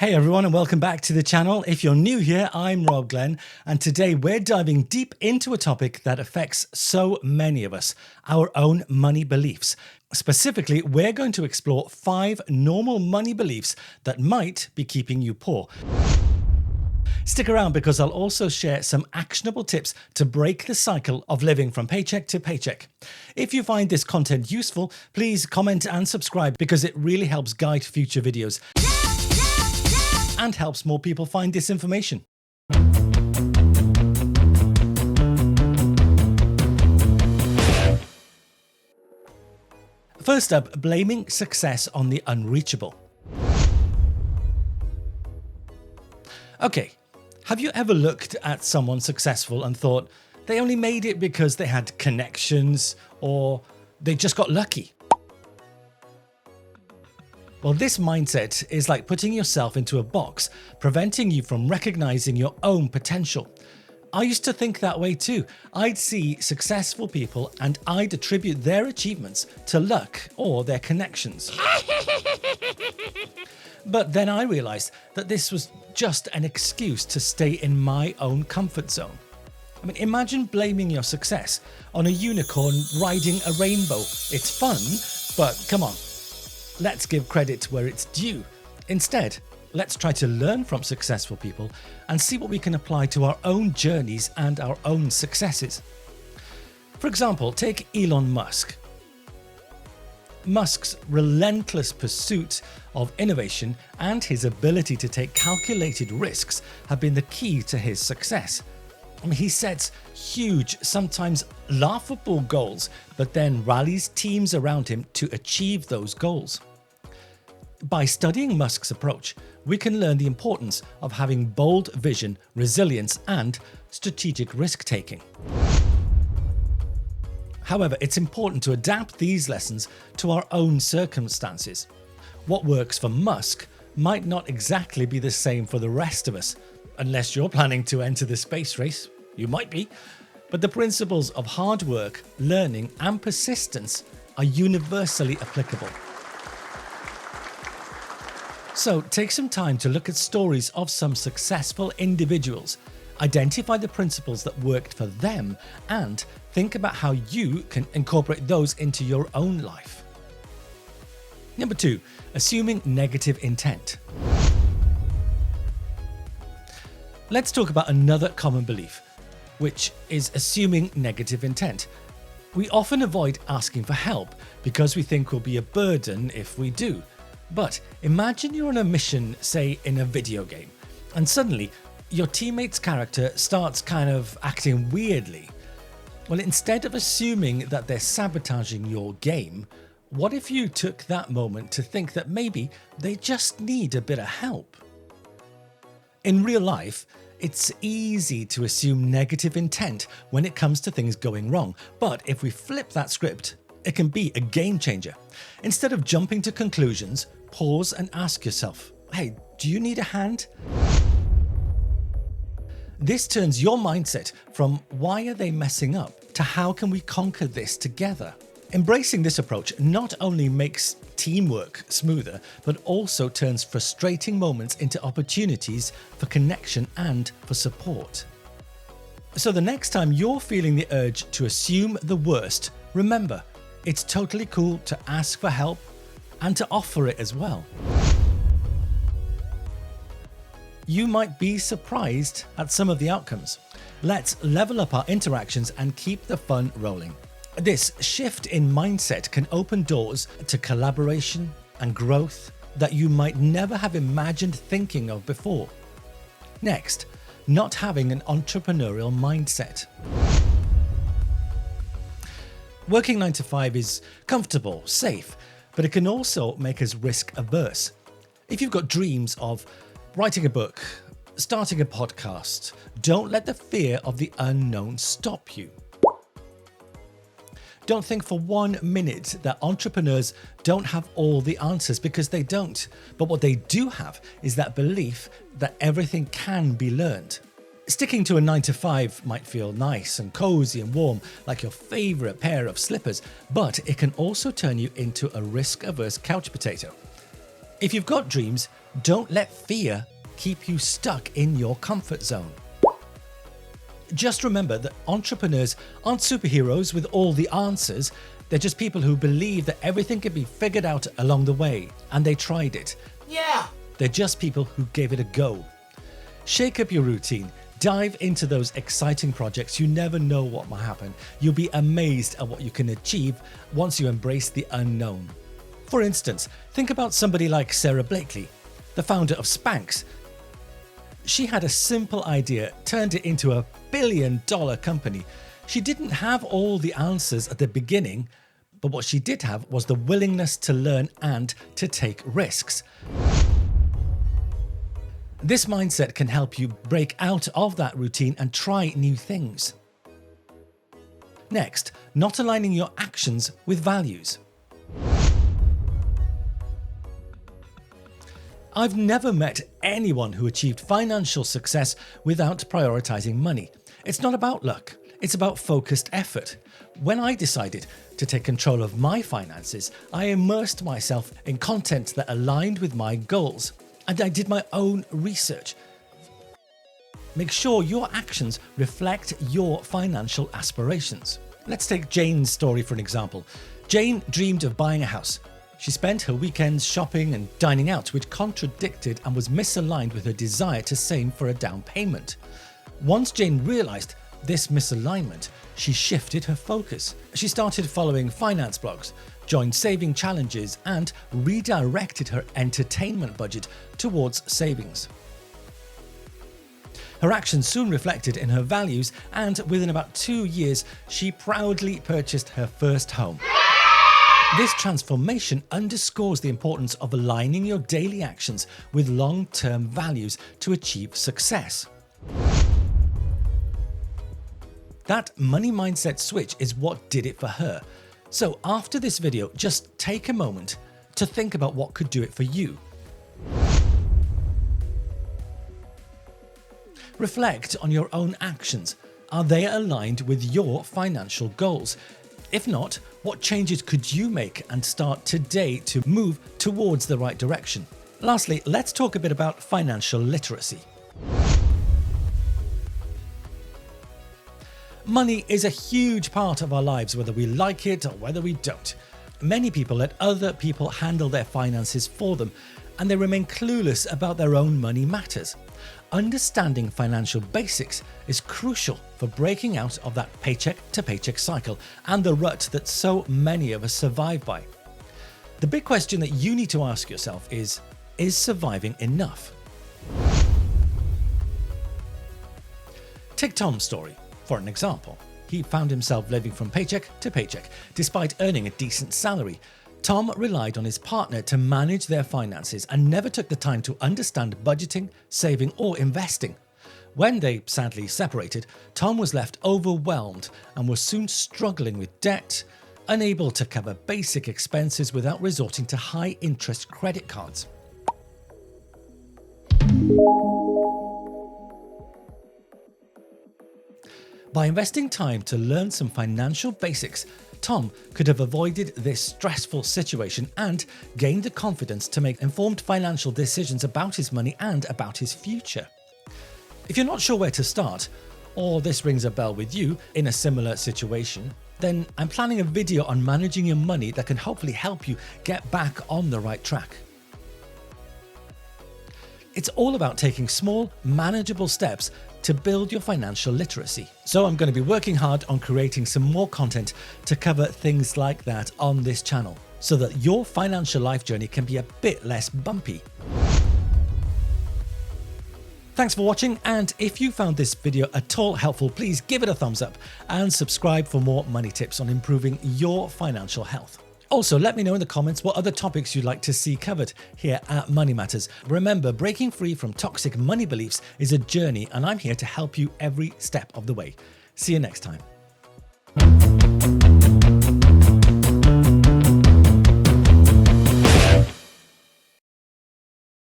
Hey everyone, and welcome back to the channel. If you're new here, I'm Rob Glenn, and today we're diving deep into a topic that affects so many of us, our own money beliefs. Specifically, we're going to explore 5 normal money beliefs that might be keeping you poor. Stick around because I'll also share some actionable tips to break the cycle of living from paycheck to paycheck. If you find this content useful, please comment and subscribe because it really helps guide future videos and helps more people find this information. First up, blaming success on the unreachable. Okay, have you ever looked at someone successful and thought they only made it because they had connections or they just got lucky? Well, this mindset is like putting yourself into a box, preventing you from recognizing your own potential. I used to think that way too. I'd see successful people and I'd attribute their achievements to luck or their connections. But then I realized that this was just an excuse to stay in my own comfort zone. I mean, imagine blaming your success on a unicorn riding a rainbow. It's fun, but come on. Let's give credit where it's due. Instead, let's try to learn from successful people and see what we can apply to our own journeys and our own successes. For example, take Elon Musk. Musk's relentless pursuit of innovation and his ability to take calculated risks have been the key to his success. I mean, he sets huge, sometimes laughable goals, but then rallies teams around him to achieve those goals. By studying Musk's approach, we can learn the importance of having bold vision, resilience, and strategic risk-taking. However, it's important to adapt these lessons to our own circumstances. What works for Musk might not exactly be the same for the rest of us. Unless you're planning to enter the space race, you might be. But the principles of hard work, learning, and persistence are universally applicable. So take some time to look at stories of some successful individuals, identify the principles that worked for them, and think about how you can incorporate those into your own life. Number 2, assuming negative intent. Let's talk about another common belief, which is assuming negative intent. We often avoid asking for help because we think we'll be a burden if we do. But imagine you're on a mission, say in a video game, and suddenly your teammate's character starts kind of acting weirdly. Well, instead of assuming that they're sabotaging your game, what if you took that moment to think that maybe they just need a bit of help? In real life, it's easy to assume negative intent when it comes to things going wrong, but if we flip that script, it can be a game changer. Instead of jumping to conclusions, pause and ask yourself, hey, do you need a hand? This turns your mindset from why are they messing up to how can we conquer this together? Embracing this approach not only makes teamwork smoother, but also turns frustrating moments into opportunities for connection and for support. So the next time you're feeling the urge to assume the worst, remember, it's totally cool to ask for help and to offer it as well. You might be surprised at some of the outcomes. Let's level up our interactions and keep the fun rolling. This shift in mindset can open doors to collaboration and growth that you might never have imagined thinking of before. Next, not having an entrepreneurial mindset. Working 9 to 5 is comfortable, safe, but it can also make us risk averse. If you've got dreams of writing a book, starting a podcast, don't let the fear of the unknown stop you. Don't think for 1 minute that entrepreneurs don't have all the answers, because they don't. But what they do have is that belief that everything can be learned. Sticking to a 9 to 5 might feel nice and cozy and warm, like your favorite pair of slippers, but it can also turn you into a risk-averse couch potato. If you've got dreams, Don't let fear keep you stuck in your comfort zone. Just remember that entrepreneurs aren't superheroes with all the answers. They're just people who believe that everything can be figured out along the way, and they tried it. Yeah! They're just people who gave it a go. Shake up your routine. Dive into those exciting projects. You never know what might happen. You'll be amazed at what you can achieve once you embrace the unknown. For instance, think about somebody like Sarah Blakely, the founder of Spanx. She had a simple idea, turned it into a billion-dollar company. She didn't have all the answers at the beginning, but what she did have was the willingness to learn and to take risks. This mindset can help you break out of that routine and try new things. Next, not aligning your actions with values. I've never met anyone who achieved financial success without prioritizing money. It's not about luck, it's about focused effort. When I decided to take control of my finances, I immersed myself in content that aligned with my goals, and I did my own research. Make sure your actions reflect your financial aspirations. Let's take Jane's story for an example. Jane dreamed of buying a house. She spent her weekends shopping and dining out, which contradicted and was misaligned with her desire to save for a down payment. Once Jane realized this misalignment, she shifted her focus. She started following finance blogs, joined saving challenges, and redirected her entertainment budget towards savings. Her actions soon reflected in her values, and within about 2 years, she proudly purchased her first home. This transformation underscores the importance of aligning your daily actions with long-term values to achieve success. That money mindset switch is what did it for her. So after this video, just take a moment to think about what could do it for you. Reflect on your own actions. Are they aligned with your financial goals? If not, what changes could you make and start today to move towards the right direction? Lastly, let's talk a bit about financial literacy. Money is a huge part of our lives, whether we like it or whether we don't. Many people let other people handle their finances for them, and they remain clueless about their own money matters. Understanding financial basics is crucial for breaking out of that paycheck-to-paycheck cycle and the rut that so many of us survive by. The big question that you need to ask yourself is surviving enough? Take Tom's story for an example. He found himself living from paycheck to paycheck despite earning a decent salary. Tom relied on his partner to manage their finances and never took the time to understand budgeting, saving, or investing. When they sadly separated, Tom was left overwhelmed and was soon struggling with debt, unable to cover basic expenses without resorting to high-interest credit cards. By investing time to learn some financial basics, Tom could have avoided this stressful situation and gained the confidence to make informed financial decisions about his money and about his future. If you're not sure where to start, or this rings a bell with you in a similar situation, then I'm planning a video on managing your money that can hopefully help you get back on the right track. It's all about taking small, manageable steps to build your financial literacy. So I'm going to be working hard on creating some more content to cover things like that on this channel, so that your financial life journey can be a bit less bumpy. Thanks for watching, and if you found this video at all helpful, please give it a thumbs up and subscribe for more money tips on improving your financial health. Also, let me know in the comments what other topics you'd like to see covered here at Money Matters. Remember, breaking free from toxic money beliefs is a journey, and I'm here to help you every step of the way. See you next time.